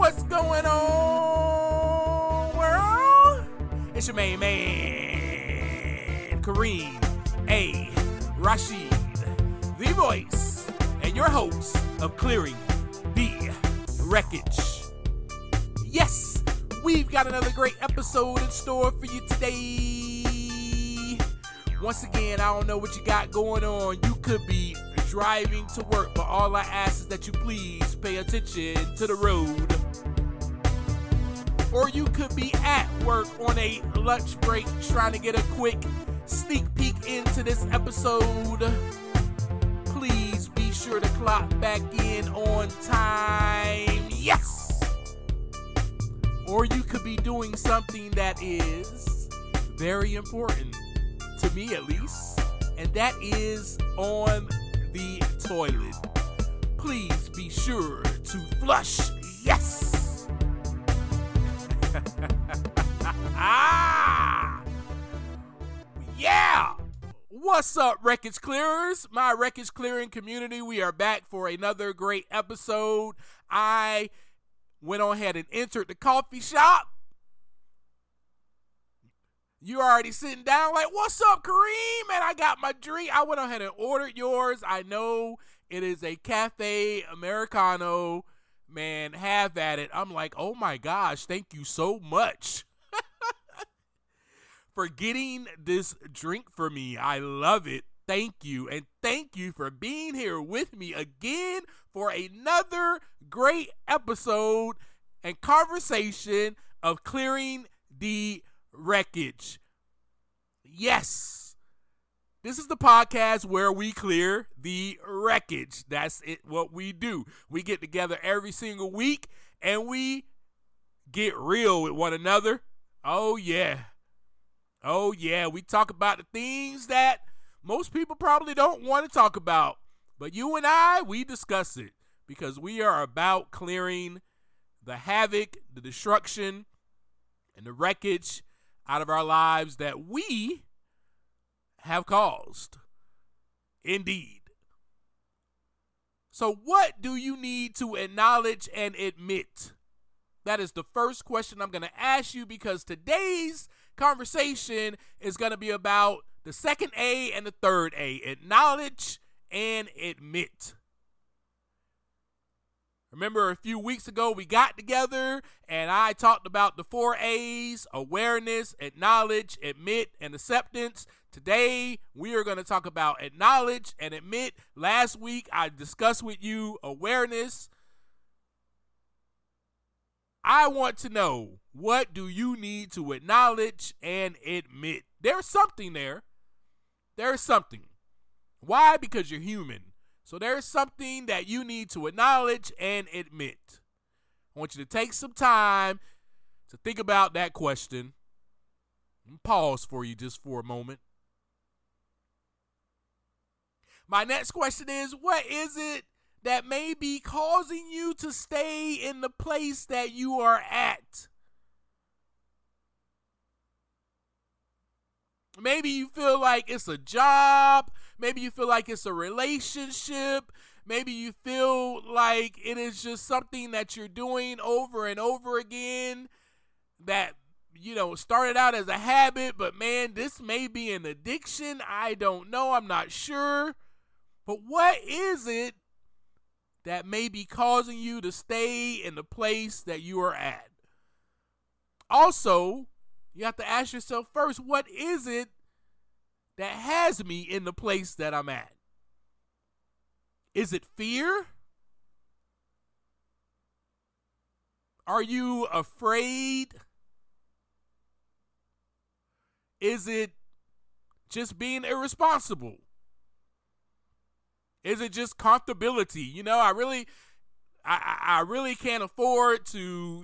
What's going on, world? It's your main man, Kareem A. Rashid, the voice and your host of Clearing the Wreckage. Yes, we've got another great episode in store for you today. Once again, I don't know what you got going on. You could be driving to work, but all I ask is that you please pay attention to the road. Or you could be at work on a lunch break trying to get a quick sneak peek into this episode. Please be sure to clock back in on time. Yes! Or you could be doing something that is very important, to me at least, and that is on the toilet. Please be sure to flush. Yes! Yeah! What's up, Wreckage Clearers? My Wreckage Clearing community, we are back for another great episode. I went on ahead and entered the coffee shop. You already sitting down like, what's up, Kareem? And I got my drink. I went on ahead and ordered yours. I know it is a cafe Americano. Man, have at it. I'm like, oh my gosh, thank you so much for getting this drink for me. I love it. Thank you. And thank you for being here with me again for another great episode and conversation of Clearing the Wreckage. Yes, this is the podcast where we clear the wreckage. That's it, what we do. We get together every single week and we get real with one another. Oh yeah, we talk about the things that most people probably don't want to talk about, but you and I, we discuss it because we are about clearing the havoc, the destruction, and the wreckage out of our lives that we have caused. Indeed. So what do you need to acknowledge and admit? That is the first question I'm going to ask you, because today's conversation is going to be about the second A and the third A. Acknowledge and admit. Remember, a few weeks ago, we got together and I talked about the 4 A's: awareness, acknowledge, admit, and acceptance. Today, we are going to talk about acknowledge and admit. Last week, I discussed with you awareness. I want to know, what do you need to acknowledge and admit? There's something there. There's something. Why? Because you're human. So there's something that you need to acknowledge and admit. I want you to take some time to think about that question. Pause for you just for a moment. My next question is, what is it that may be causing you to stay in the place that you are at? Maybe you feel like it's a job. Maybe you feel like it's a relationship. Maybe you feel like it is just something that you're doing over and over again that, started out as a habit, but man, this may be an addiction. I don't know. I'm not sure. But what is it that may be causing you to stay in the place that you are at? Also, you have to ask yourself first, what is it that has me in the place that I'm at? Is it fear? Are you afraid? Is it just being irresponsible? Is it just comfortability? I really can't afford to,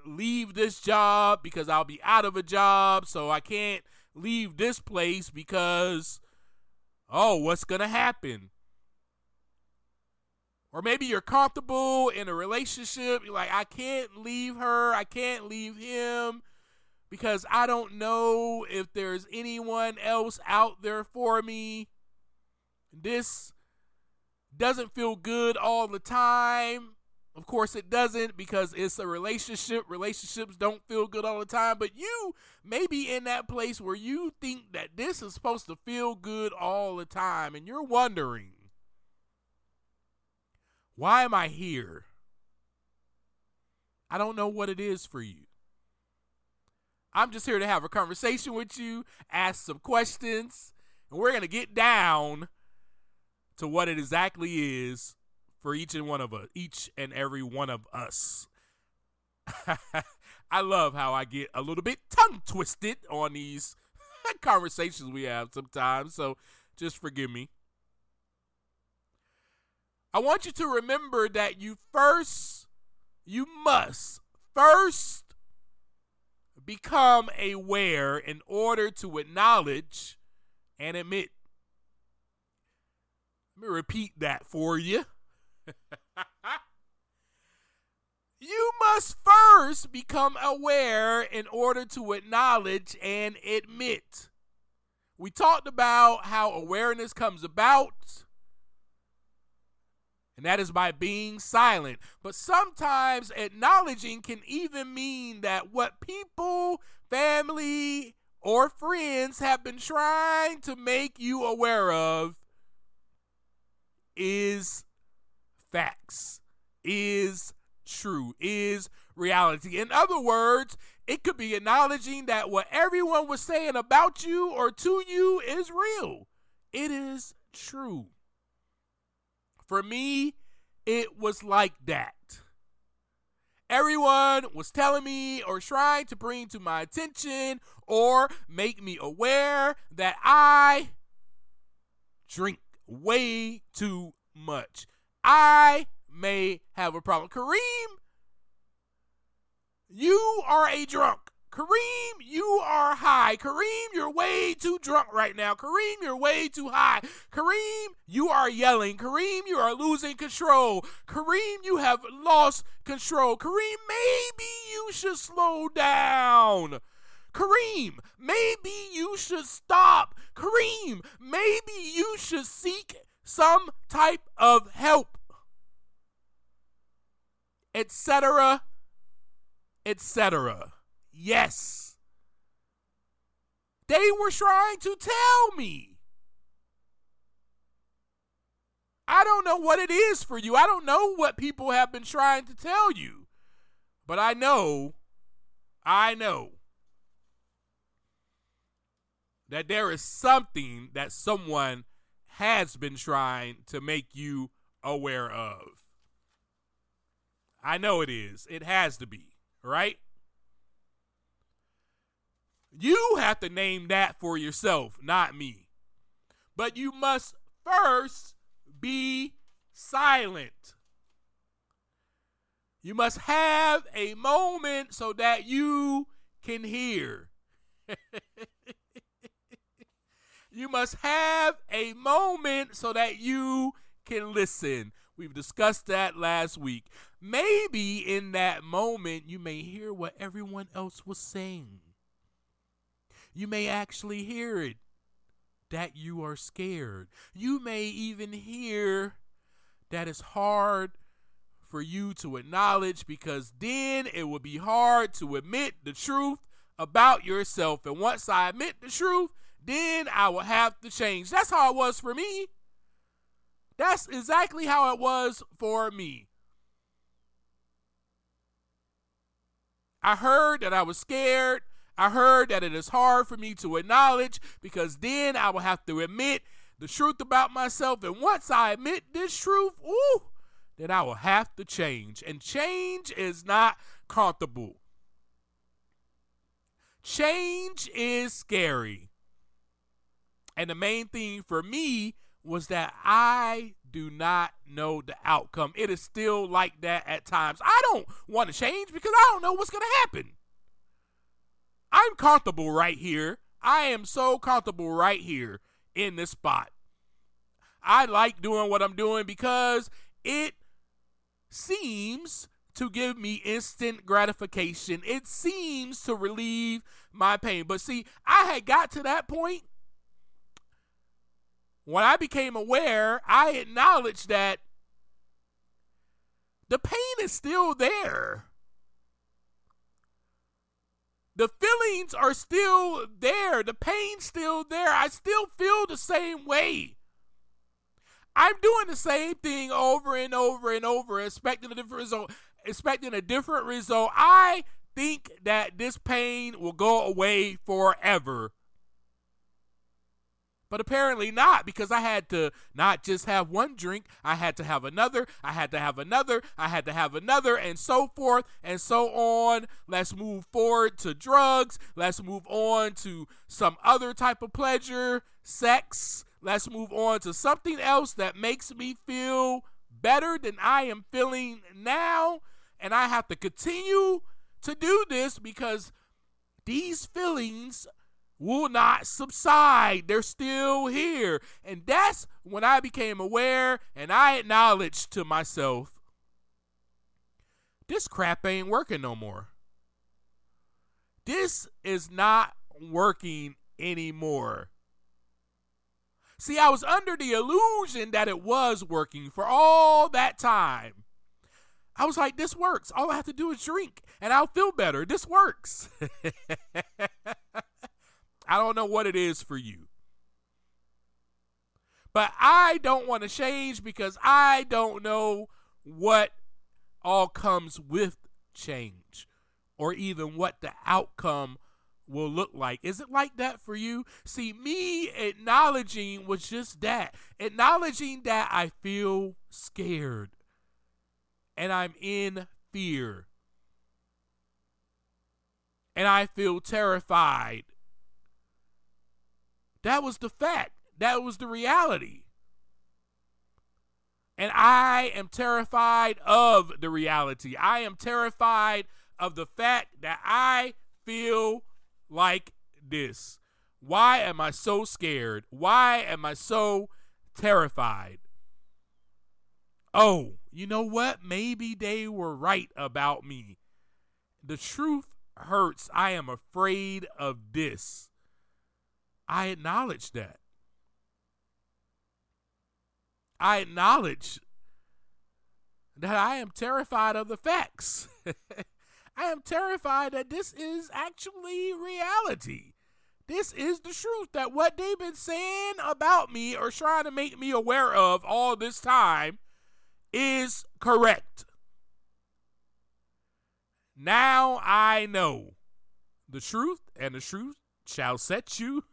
leave this job because I'll be out of a job. So I can't leave this place because, what's going to happen? Or maybe you're comfortable in a relationship. You're like, I can't leave her. I can't leave him because I don't know if there's anyone else out there for me. This doesn't feel good all the time. Of course it doesn't, because it's a relationship. Relationships don't feel good all the time, but you may be in that place where you think that this is supposed to feel good all the time, and you're wondering, why am I here? I don't know what it is for you. I'm just here to have a conversation with you, ask some questions, and we're going to get down to what it exactly is for each and every one of us. I love how I get a little bit tongue twisted on these conversations we have sometimes, so just forgive me. I want you to remember that you must first become aware in order to acknowledge and admit. Let me repeat that for you. You must first become aware in order to acknowledge and admit. We talked about how awareness comes about, and that is by being silent. But sometimes acknowledging can even mean that what people, family, or friends have been trying to make you aware of is facts, is true, is reality. In other words, it could be acknowledging that what everyone was saying about you or to you is real. It is true. For me, it was like that. Everyone was telling me or trying to bring to my attention or make me aware that I drink way too much. I may have a problem. Kareem, you are a drunk. Kareem, you are high. Kareem, you're way too drunk right now. Kareem, you're way too high. Kareem, you are yelling. Kareem, you are losing control. Kareem, you have lost control. Kareem, maybe you should slow down. Kareem, maybe you should stop. Kareem, maybe you should seek some type of help, etc., etc. Yes, they were trying to tell me. I don't know what it is for you. I don't know what people have been trying to tell you, but I know that there is something that someone has been trying to make you aware of. I know it is. It has to be, right? You have to name that for yourself, not me. But you must first be silent. You must have a moment so that you can hear. You must have a moment so that you can listen. We've discussed that last week. Maybe in that moment, you may hear what everyone else was saying. You may actually hear it, that you are scared. You may even hear that it's hard for you to acknowledge, because then it will be hard to admit the truth about yourself. And once I admit the truth, then I will have to change. That's how it was for me. That's exactly how it was for me. I heard that I was scared. I heard that it is hard for me to acknowledge, because then I will have to admit the truth about myself. And once I admit this truth, then I will have to change. And change is not comfortable. Change is scary. And the main thing for me was that I do not know the outcome. It is still like that at times. I don't want to change because I don't know what's going to happen. I'm comfortable right here. I am so comfortable right here in this spot. I like doing what I'm doing because it seems to give me instant gratification. It seems to relieve my pain. But see, I had got to that point. When I became aware, I acknowledged that the pain is still there. The feelings are still there. The pain's still there. I still feel the same way. I'm doing the same thing over and over and over, expecting a different result. I think that this pain will go away forever. But apparently not, because I had to not just have one drink, I had to have another, I had to have another, I had to have another, and so forth and so on. Let's move forward to drugs. Let's move on to some other type of pleasure, sex. Let's move on to something else that makes me feel better than I am feeling now. And I have to continue to do this because these feelings will not subside. They're still here. And that's when I became aware and I acknowledged to myself, this crap ain't working no more. This is not working anymore. See, I was under the illusion that it was working for all that time. I was like, this works. All I have to do is drink and I'll feel better. This works. I don't know what it is for you. But I don't want to change because I don't know what all comes with change or even what the outcome will look like. Is it like that for you? See, me acknowledging was just that. Acknowledging that I feel scared and I'm in fear and I feel terrified. That was the fact. That was the reality. And I am terrified of the reality. I am terrified of the fact that I feel like this. Why am I so scared? Why am I so terrified? Oh, you know what? Maybe they were right about me. The truth hurts. I am afraid of this. I acknowledge that. I acknowledge that I am terrified of the facts. I am terrified that this is actually reality. This is the truth, that what they've been saying about me or trying to make me aware of all this time is correct. Now I know the truth, and the truth shall set you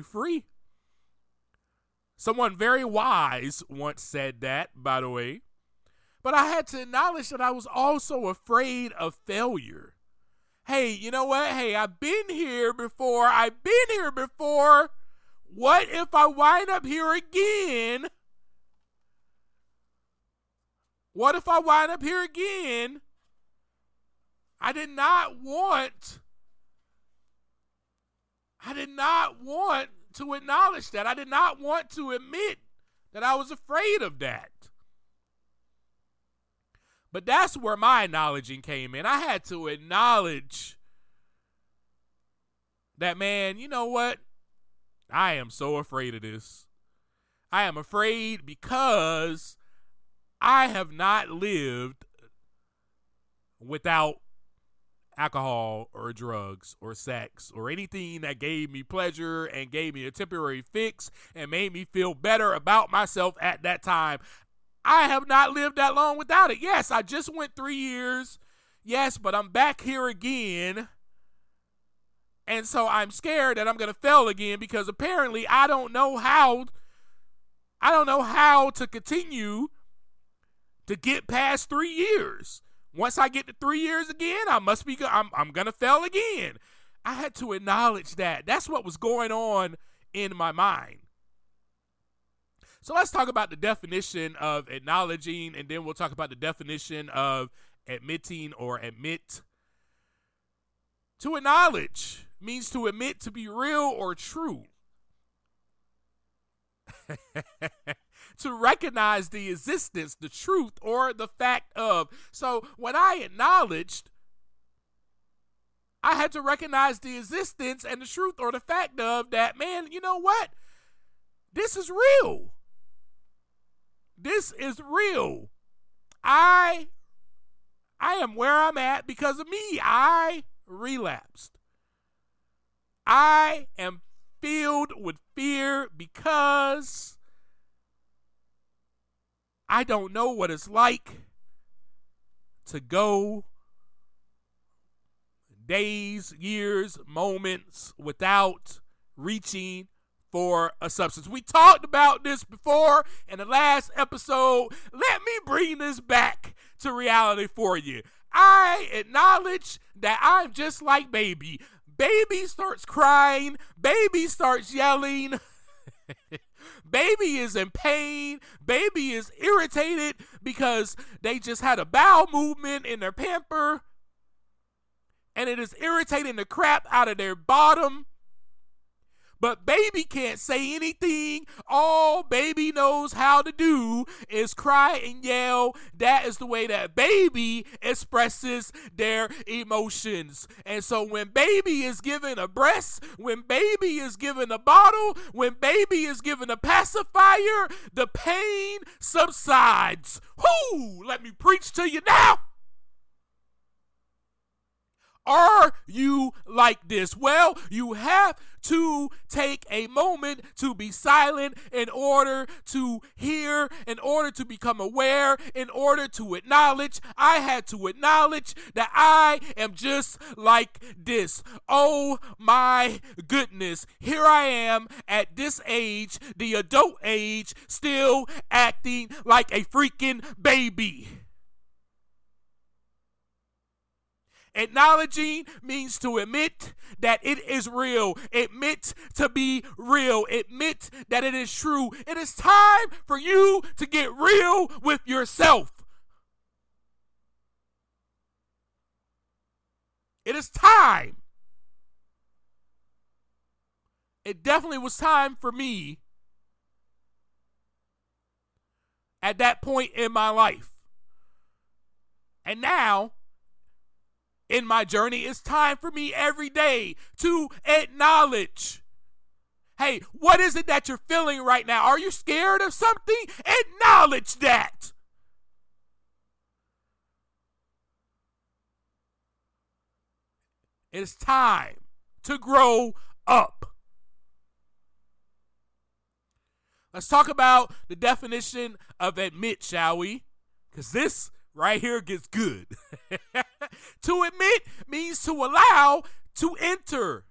free. Someone very wise once said that, by the way. But I had to acknowledge that I was also afraid of failure. Hey, you know what? Hey, I've been here before. What if I wind up here again? I did not want to acknowledge that. I did not want to admit that I was afraid of that. But that's where my acknowledging came in. I had to acknowledge that, man, you know what? I am so afraid of this. I am afraid because I have not lived without alcohol or drugs or sex or anything that gave me pleasure and gave me a temporary fix and made me feel better about myself at that time. I have not lived that long without it. Yes, I just went 3 years. Yes, but I'm back here again. And so I'm scared that I'm going to fail again because apparently I don't know how to continue to get past 3 years. Once I get to 3 years again, I'm going to fail again. I had to acknowledge that. That's what was going on in my mind. So let's talk about the definition of acknowledging, and then we'll talk about the definition of admitting or admit. To acknowledge means to admit to be real or true. To recognize the existence, the truth, or the fact of. So when I acknowledged, I had to recognize the existence and the truth or the fact of that, man, you know what? This is real. This is real. I am where I'm at because of me. I relapsed. I am filled with fear because I don't know what it's like to go days, years, moments without reaching for a substance. We talked about this before in the last episode. Let me bring this back to reality for you. I acknowledge that I'm just like baby. Baby starts crying. Baby starts yelling. Baby is in pain. Baby is irritated because they just had a bowel movement in their pamper, and it is irritating the crap out of their bottom. But baby can't say anything. All baby knows how to do is cry and yell. That is the way that baby expresses their emotions. And so when baby is given a breast, when baby is given a bottle, when baby is given a pacifier, the pain subsides. Whoo! Let me preach to you now. Are you like this? Well, you have to take a moment to be silent in order to hear, in order to become aware, in order to acknowledge. I had to acknowledge that I am just like this. Oh my goodness. Here I am at this age, the adult age, still acting like a freaking baby. Acknowledging means to admit that it is real. Admit to be real. Admit that it is true. It is time for you to get real with yourself. It is time. It definitely was time for me at that point in my life. And now, in my journey, it's time for me every day to acknowledge. Hey, what is it that you're feeling right now? Are you scared of something? Acknowledge that. It's time to grow up. Let's talk about the definition of admit, shall we? Because this right here gets good. To admit means to allow to enter.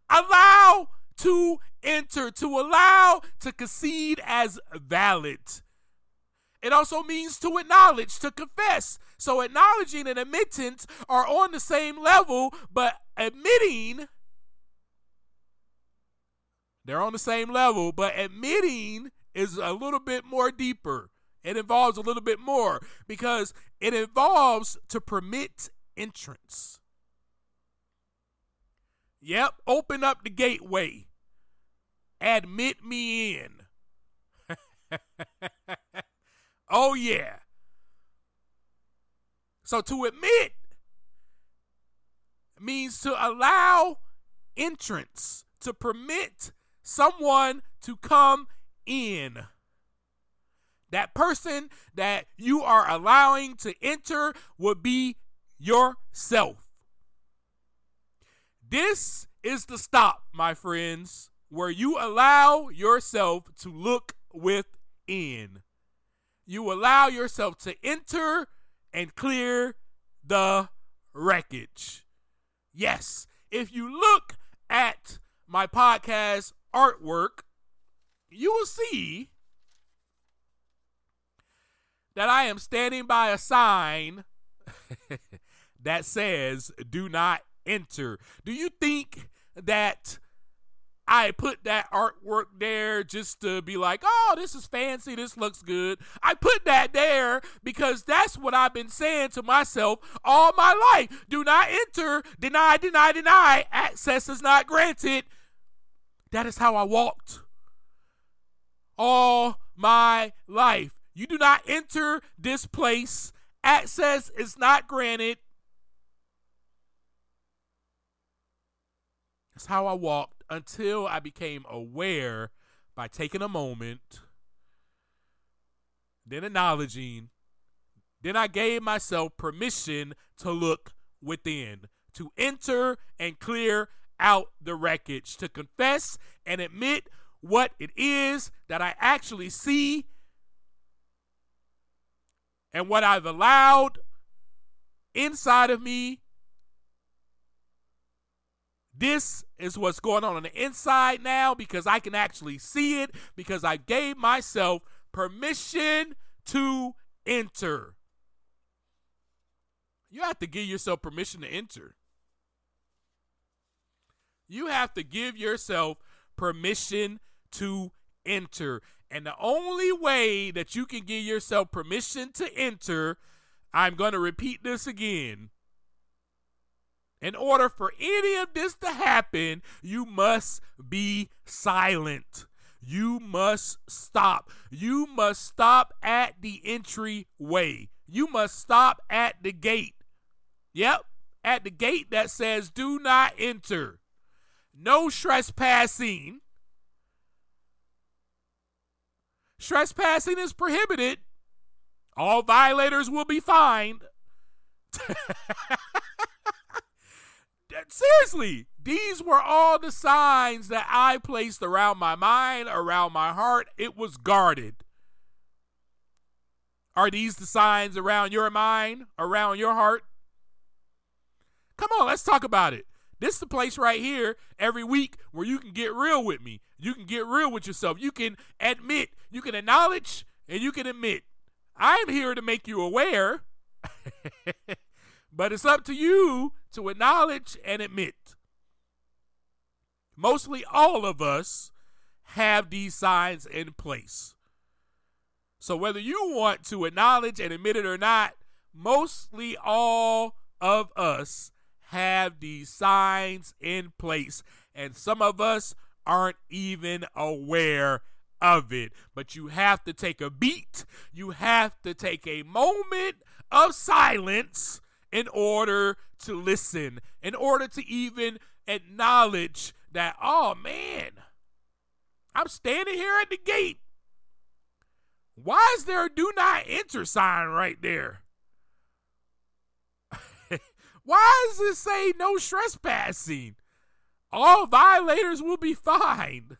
Allow to enter. To allow to concede as valid. It also means to acknowledge, to confess. So acknowledging and admittance are on the same level, but admitting, they're on the same level, but admitting is a little bit more deeper. It involves a little bit more because it involves to permit entrance. Yep, open up the gateway. Admit me in. Oh, yeah. So to admit means to allow entrance, to permit someone to come in. That person that you are allowing to enter would be yourself. This is the stop, my friends, where you allow yourself to look within. You allow yourself to enter and clear the wreckage. Yes, if you look at my podcast artwork, you will see that I am standing by a sign that says, "Do not enter." Do you think that I put that artwork there just to be like, oh, this is fancy, this looks good? I put that there because that's what I've been saying to myself all my life. Do not enter, deny, deny, deny, access is not granted. That is how I walked all my life. You do not enter this place. Access is not granted. That's how I walked until I became aware by taking a moment, then acknowledging, Then I gave myself permission to look within, to enter and clear out the wreckage, to confess and admit what it is that I actually see and what I've allowed inside of me. This is what's going on the inside now, because I can actually see it, because I gave myself permission to enter. You have to give yourself permission to enter. You have to give yourself permission to enter. And the only way that you can give yourself permission to enter, I'm going to repeat this again. In order for any of this to happen, you must be silent. You must stop. You must stop at the entryway. You must stop at the gate. Yep, at the gate that says do not enter. No trespassing. Trespassing is prohibited. All violators will be fined. Seriously, these were all the signs that I placed around my mind, around my heart. It was guarded. Are these the signs around your mind, around your heart? Come on, let's talk about it. This is the place right here every week where you can get real with me. You can get real with yourself. You can admit, you can acknowledge, and you can admit. I'm here to make you aware, but it's up to you to acknowledge and admit. Mostly all of us have these signs in place. So whether you want to acknowledge and admit it or not, mostly all of us have these signs in place. And some of us aren't even aware of it. But you have to take a beat. You have to take a moment of silence in order to listen, in order to even acknowledge that, oh man, I'm standing here at the gate. Why is there a do not enter sign right there? Why does it say no trespassing? All violators will be fined.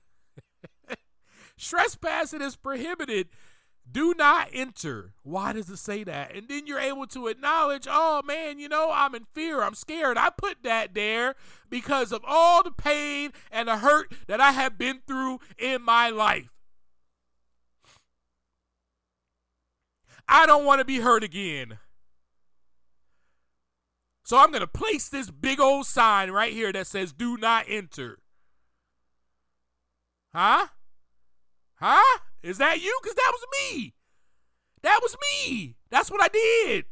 Trespassing is prohibited. Do not enter. Why does it say that? And then you're able to acknowledge, oh man, I'm in fear. I'm scared. I put that there because of all the pain and the hurt that I have been through in my life. I don't want to be hurt again. So I'm going to place this big old sign right here that says do not enter. Huh? Is that you? Because that was me. That was me. That's what I did.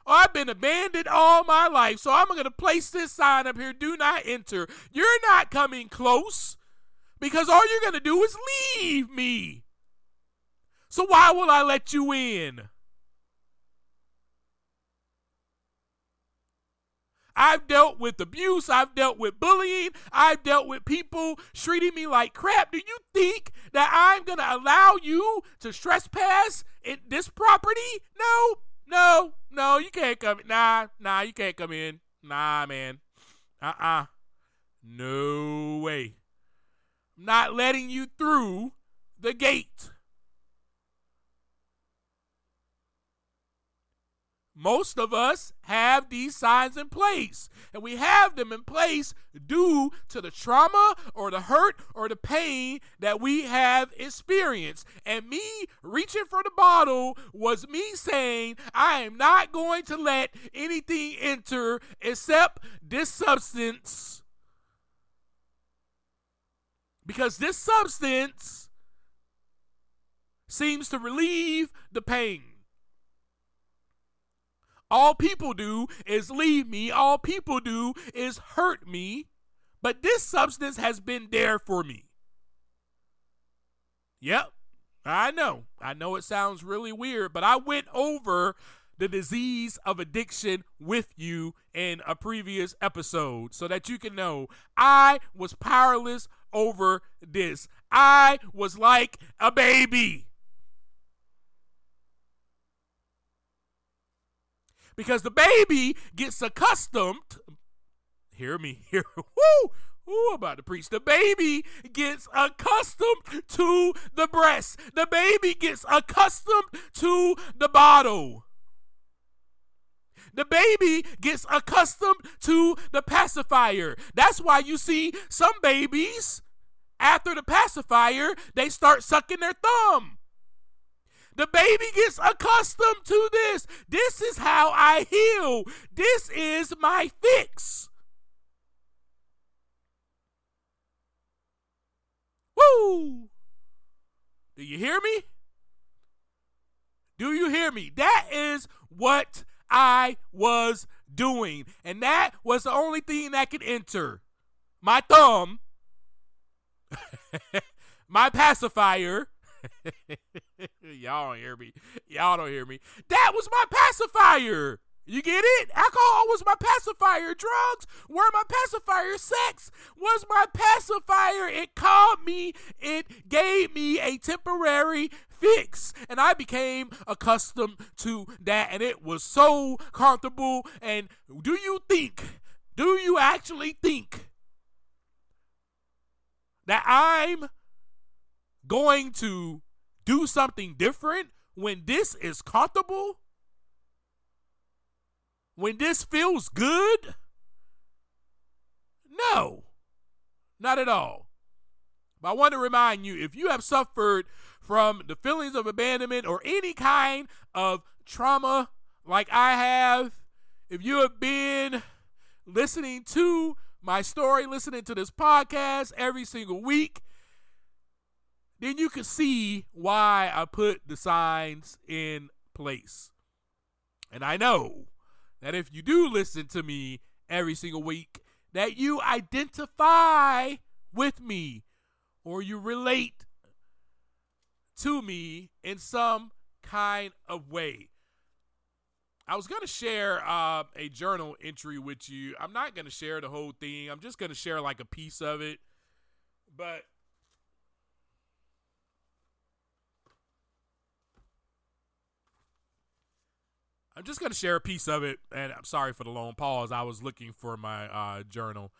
Oh, I've been abandoned all my life, so I'm going to place this sign up here, do not enter. You're not coming close because all you're going to do is leave me. So why will I let you in? I've dealt with abuse. I've dealt with bullying. I've dealt with people treating me like crap. Do you think that I'm going to allow you to trespass in this property? No, you can't come. Nah, you can't come in. Nah, man. No way. I'm not letting you through the gate. Most of us have these signs in place, and we have them in place due to the trauma or the hurt or the pain that we have experienced. And me reaching for the bottle was me saying, I am not going to let anything enter except this substance, because this substance seems to relieve the pain. All people do is leave me. All people do is hurt me. But this substance has been there for me. Yep, I know. I know it sounds really weird, but I went over the disease of addiction with you in a previous episode so that you can know I was powerless over this. I was like a baby. Because the baby gets accustomed, hear me, hear, woo, I'm about to preach. The baby gets accustomed to the breast. The baby gets accustomed to the bottle. The baby gets accustomed to the pacifier. That's why you see some babies, after the pacifier, they start sucking their thumb. The baby gets accustomed to this. This is how I heal. This is my fix. Woo! Do you hear me? Do you hear me? That is what I was doing. And that was the only thing that could enter my thumb, my pacifier. Y'all don't hear me. Y'all don't hear me. That was my pacifier. You get it? Alcohol was my pacifier. Drugs were my pacifier. Sex was my pacifier. It calmed me. It gave me a temporary fix. And I became accustomed to that. And it was so comfortable. And do you actually think that I'm going to do something different when this is comfortable? When this feels good? No, not at all. But I want to remind you, if you have suffered from the feelings of abandonment or any kind of trauma like I have, if you have been listening to my story, listening to this podcast every single week, then you can see why I put the signs in place. And I know that if you do listen to me every single week, that you identify with me or you relate to me in some kind of way. I was going to share a journal entry with you. I'm not going to share the whole thing. I'm just going to share like a piece of it. But I'm just going to share a piece of it, and I'm sorry for the long pause. I was looking for my journal.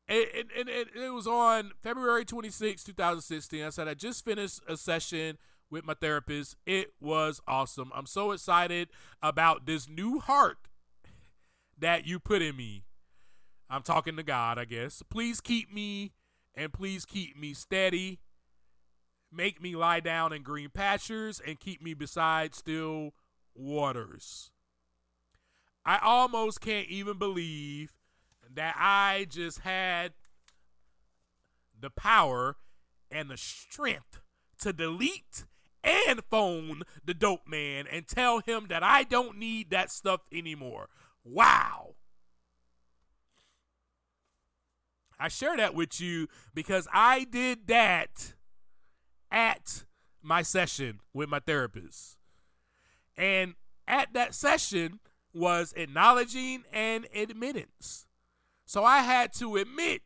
It was on February 26, 2016. I said I just finished a session with my therapist. It was awesome. I'm so excited about this new heart that you put in me. I'm talking to God, I guess. Please keep me, and please keep me steady. Make me lie down in green pastures, and keep me beside still waters. I almost can't even believe that I just had the power and the strength to delete and phone the dope man and tell him that I don't need that stuff anymore. Wow. I share that with you because I did that at my session with my therapist. And at that session was acknowledging and admittance. So I had to admit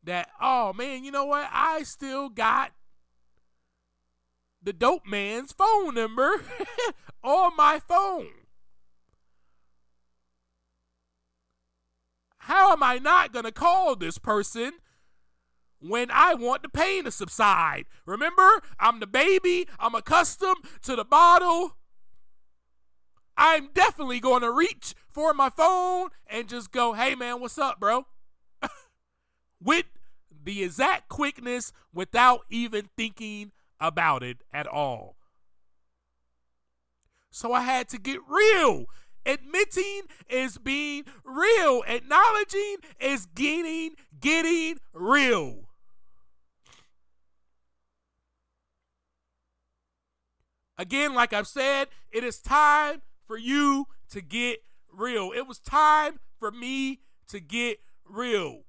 that, oh man, you know what? I still got the dope man's phone number on my phone. How am I not going to call this person when I want the pain to subside? Remember, I'm the baby. I'm accustomed to the bottle. I'm definitely going to reach for my phone and just go, hey, man, what's up, bro? With the exact quickness without even thinking about it at all. So I had to get real. Admitting is being real. Acknowledging is getting real. Again, like I've said, it is time for you to get real. It was time for me to get real.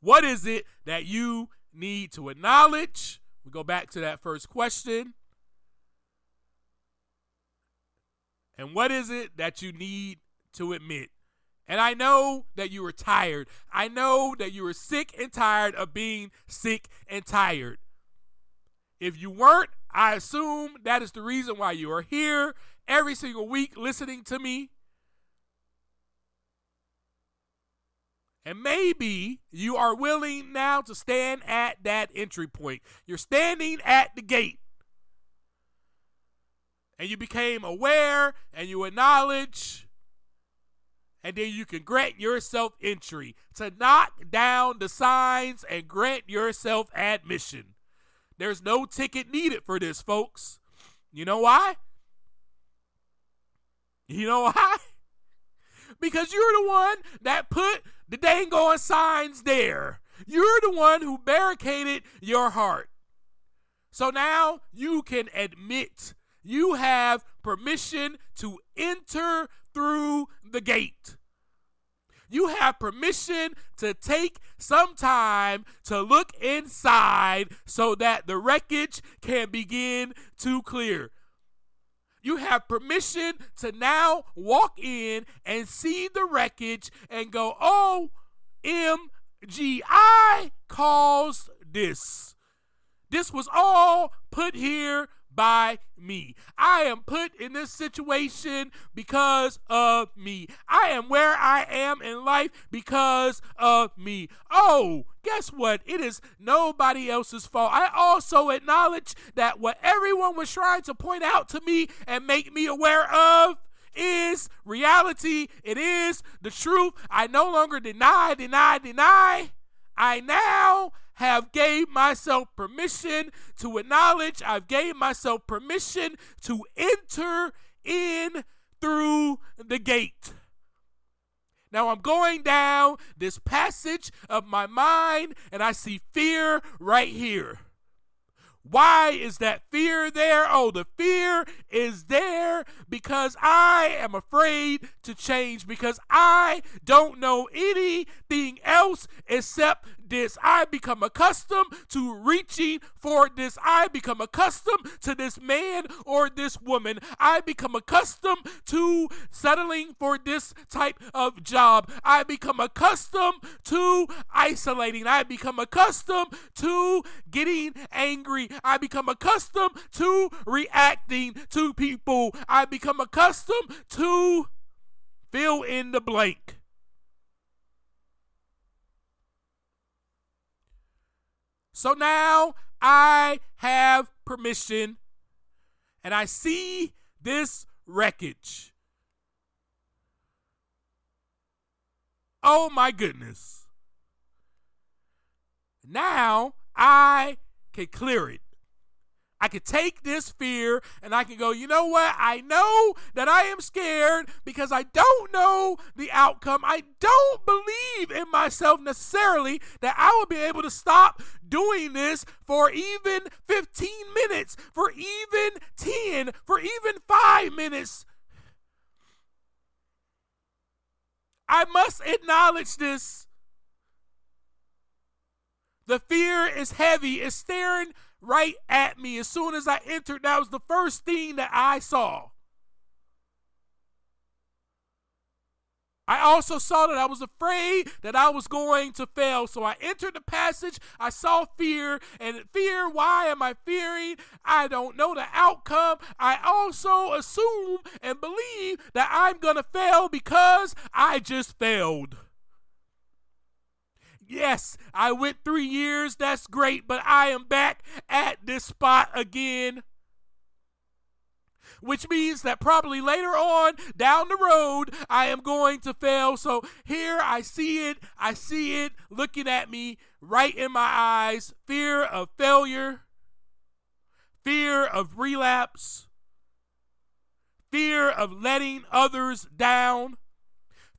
What is it that you need to acknowledge? We go back to that first question. And what is it that you need to admit? And I know that you were tired. I know that you were sick and tired of being sick and tired. If you weren't, I assume that is the reason why you are here every single week listening to me. And maybe you are willing now to stand at that entry point. You're standing at the gate. And you became aware and you acknowledge, and then you can grant yourself entry to knock down the signs and grant yourself admission. There's no ticket needed for this, folks. You know why? You know why? Because you're the one that put the dang on signs there. You're the one who barricaded your heart. So now you can admit you have permission to enter through the gate. You have permission to take some time to look inside so that the wreckage can begin to clear. You have permission to now walk in and see the wreckage and go, OMG, I caused this. This was all put here by me. I am put in this situation because of me. I am where I am in life because of me. Oh, guess what? It is nobody else's fault. I also acknowledge that what everyone was trying to point out to me and make me aware of is reality. It is the truth. I no longer deny. I now have gave myself permission to acknowledge. I've gave myself permission to enter in through the gate. Now I'm going down this passage of my mind and I see fear right here. Why is that fear there? Oh, the fear is there because I am afraid to change, because I don't know anything else except this. I become accustomed to reaching for this. I become accustomed to this man or this woman. I become accustomed to settling for this type of job. I become accustomed to isolating. I become accustomed to getting angry. I become accustomed to reacting to people. I become accustomed to fill in the blank. So now I have permission and I see this wreckage. Oh my goodness. Now I can clear it. I can take this fear and I can go, you know what? I know that I am scared because I don't know the outcome. I don't believe in myself necessarily that I will be able to stop doing this for even 15 minutes, for even 10, for even 5 minutes. I must acknowledge this. The fear is heavy. It's staring right at me. As soon as I entered, that was the first thing that I saw. I also saw that I was afraid that I was going to fail. So I entered the passage. I saw fear. And fear, why am I fearing? I don't know the outcome. I also assume and believe that I'm going to fail because I just failed. Yes, I went 3 years. That's great. But I am back at this spot again. Which means that probably later on down the road, I am going to fail. So here I see it looking at me right in my eyes. Fear of failure, fear of relapse, fear of letting others down,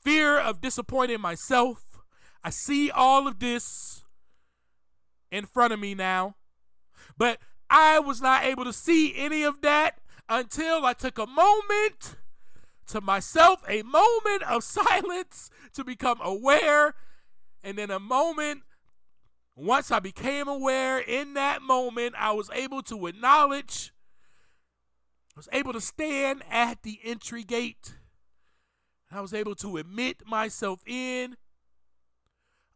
fear of disappointing myself. I see all of this in front of me now, but I was not able to see any of that until I took a moment to myself, a moment of silence to become aware, and then a moment, once I became aware, in that moment, I was able to acknowledge, I was able to stand at the entry gate, I was able to admit myself in,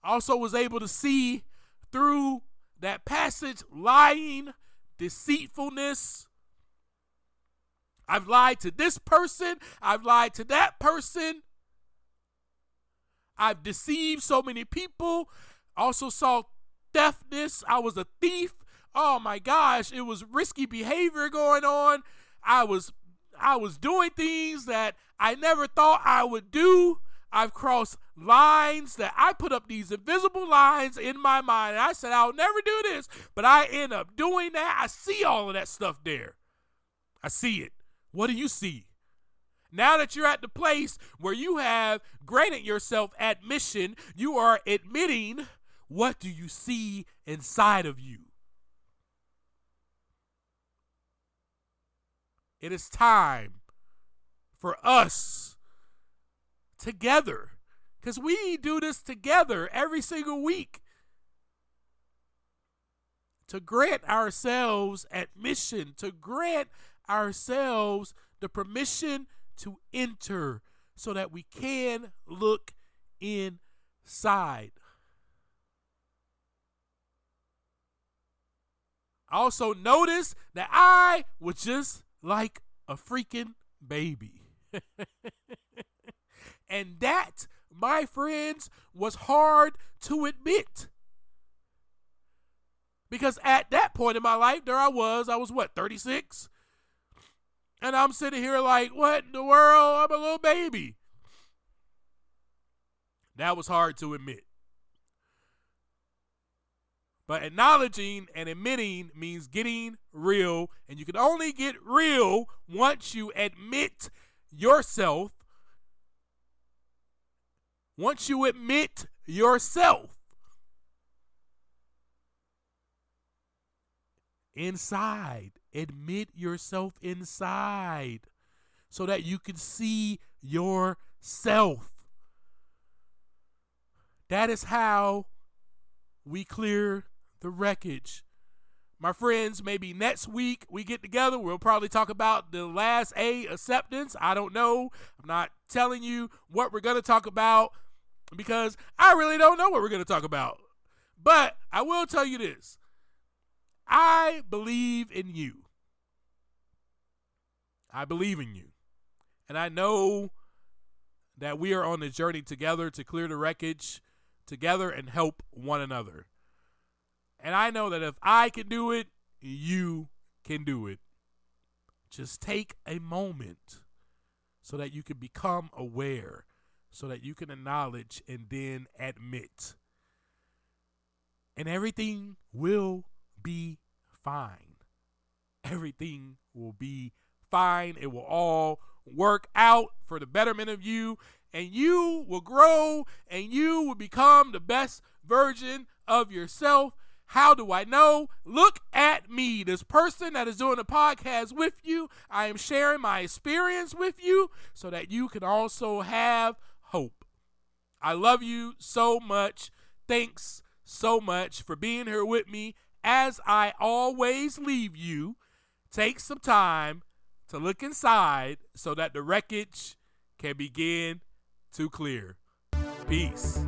I also was able to see through that passage lying deceitfulness. I've lied to this person. I've lied to that person. I've deceived so many people. Also saw thefness. I was a thief. Oh my gosh, it was risky behavior going on. I was doing things that I never thought I would do. I've crossed lines that I put up these invisible lines in my mind. And I said, I'll never do this. But I end up doing that. I see all of that stuff there. I see it. What do you see? Now that you're at the place where you have granted yourself admission, you are admitting, what do you see inside of you? It is time for us together, because we do this together every single week, to grant ourselves admission, to grant ourselves the permission to enter so that we can look inside. I also noticed that I was just like a freaking baby. And that, my friends, was hard to admit. Because at that point in my life, there I was 36? And I'm sitting here like, what in the world? I'm a little baby. That was hard to admit. But acknowledging and admitting means getting real. And you can only get real once you admit yourself. Once you admit yourself. Inside. Admit yourself inside so that you can see yourself. That is how we clear the wreckage. My friends, maybe next week we get together. We'll probably talk about the last A, acceptance. I don't know. I'm not telling you what we're going to talk about because I really don't know what we're going to talk about. But I will tell you this. I believe in you. I believe in you. And I know that we are on the journey together to clear the wreckage together and help one another. And I know that if I can do it, you can do it. Just take a moment so that you can become aware, so that you can acknowledge and then admit. And everything will be fine. Everything will be fine. It will all work out for the betterment of you, and you will grow and you will become the best version of yourself. How do I know? Look at me, this person that is doing the podcast with you. I am sharing my experience with you so that you can also have hope. I love you so much. Thanks so much for being here with me. As I always leave you, take some time to look inside so that the wreckage can begin to clear. Peace.